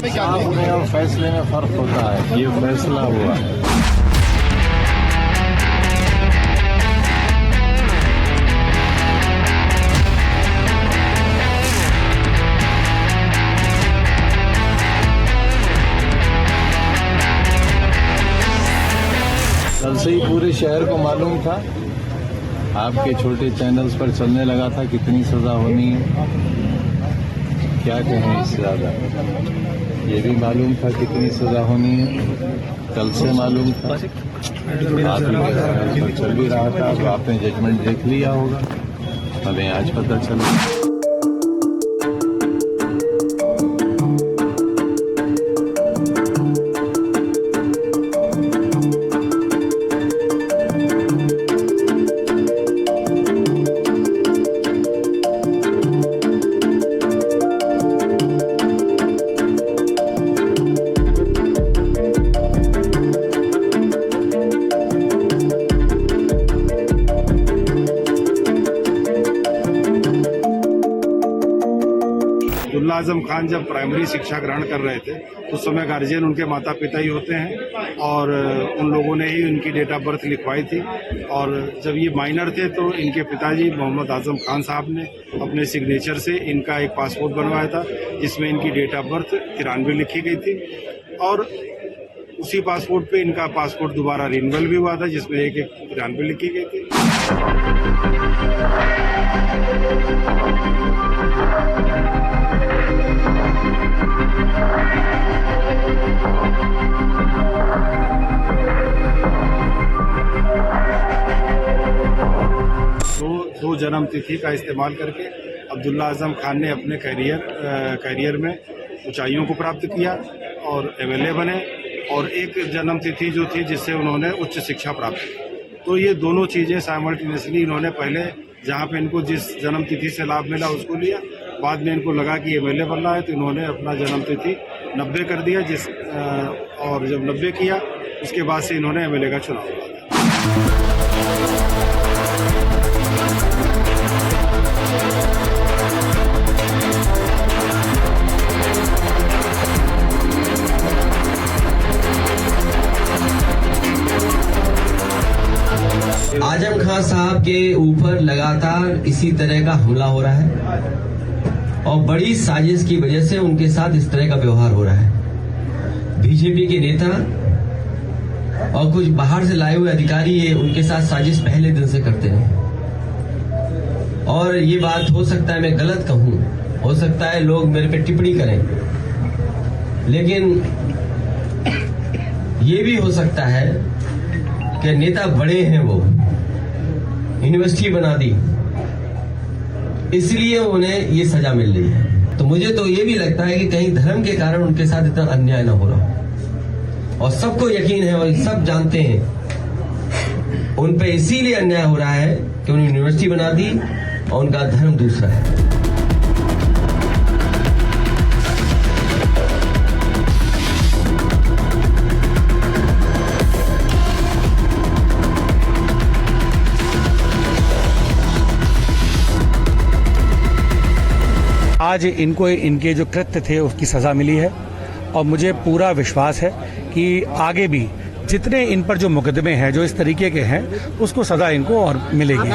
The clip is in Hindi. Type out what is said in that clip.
में और फैसले में फर्क होता है। ये फैसला हुआ है। कल से ही पूरे शहर को मालूम था, आपके छोटे चैनल्स पर चलने लगा था कितनी सजा होनी है। क्या कहें इससे ज्यादा, ये भी मालूम था कितनी सजा होनी है, कल से मालूम था। आप पर चल भी रहा था, अब आपने जजमेंट देख लिया होगा, हमें आज पता चला। अब्दुल्ला आजम खान जब प्राइमरी शिक्षा ग्रहण कर रहे थे उस समय गार्जियन उनके माता पिता ही होते हैं और उन लोगों ने ही उनकी डेट ऑफ बर्थ लिखवाई थी। और जब ये माइनर थे तो इनके पिताजी मोहम्मद आजम खान साहब ने अपने सिग्नेचर से इनका एक पासपोर्ट बनवाया था जिसमें इनकी डेट ऑफ बर्थ 93 लिखी गई थी। और उसी पासपोर्ट पे इनका पासपोर्ट दोबारा रिन्यूअल भी हुआ था जिसमें एक 93 लिखी गई थी। दो जन्म तिथि का इस्तेमाल करके अब्दुल्ला आजम खान ने अपने करियर में ऊंचाइयों को प्राप्त किया और एमएलए बने, और एक जन्म तिथि जो थी जिससे उन्होंने उच्च शिक्षा प्राप्त की। तो ये दोनों चीजें साइमल्टेनियसली इन्होंने पहले जहां पे इनको जिस जन्म तिथि से लाभ मिला उसको लिया, बाद में इनको लगा कि एमएलए बनना है तो इन्होंने अपना जन्म तिथि 90 कर दिया और जब 90 किया उसके बाद से इन्होंने एमएलए का चुनाव किया। आजम खान साहब के ऊपर लगातार इसी तरह का हमला हो रहा है और बड़ी साजिश की वजह से उनके साथ इस तरह का व्यवहार हो रहा है। बीजेपी के नेता और कुछ बाहर से लाए हुए अधिकारी ये उनके साथ साजिश पहले दिन से करते हैं। और ये बात हो सकता है मैं गलत कहूं, हो सकता है लोग मेरे पे टिप्पणी करें, लेकिन ये भी हो सकता है कि नेता बड़े हैं, वो यूनिवर्सिटी बना दी इसलिए उन्हें ये सजा मिल रही है। तो मुझे तो ये भी लगता है कि कहीं धर्म के कारण उनके साथ इतना अन्याय ना हो रहा, और सबको यकीन है और सब जानते हैं उन पे इसीलिए अन्याय हो रहा है कि उन्होंने यूनिवर्सिटी बना दी और उनका धर्म दूसरा है। आज इनको इनके जो कृत्य थे उसकी सजा मिली है, और मुझे पूरा विश्वास है कि आगे भी जितने इन पर जो मुकदमे हैं जो इस तरीके के हैं उसको सजा इनको और मिलेगी।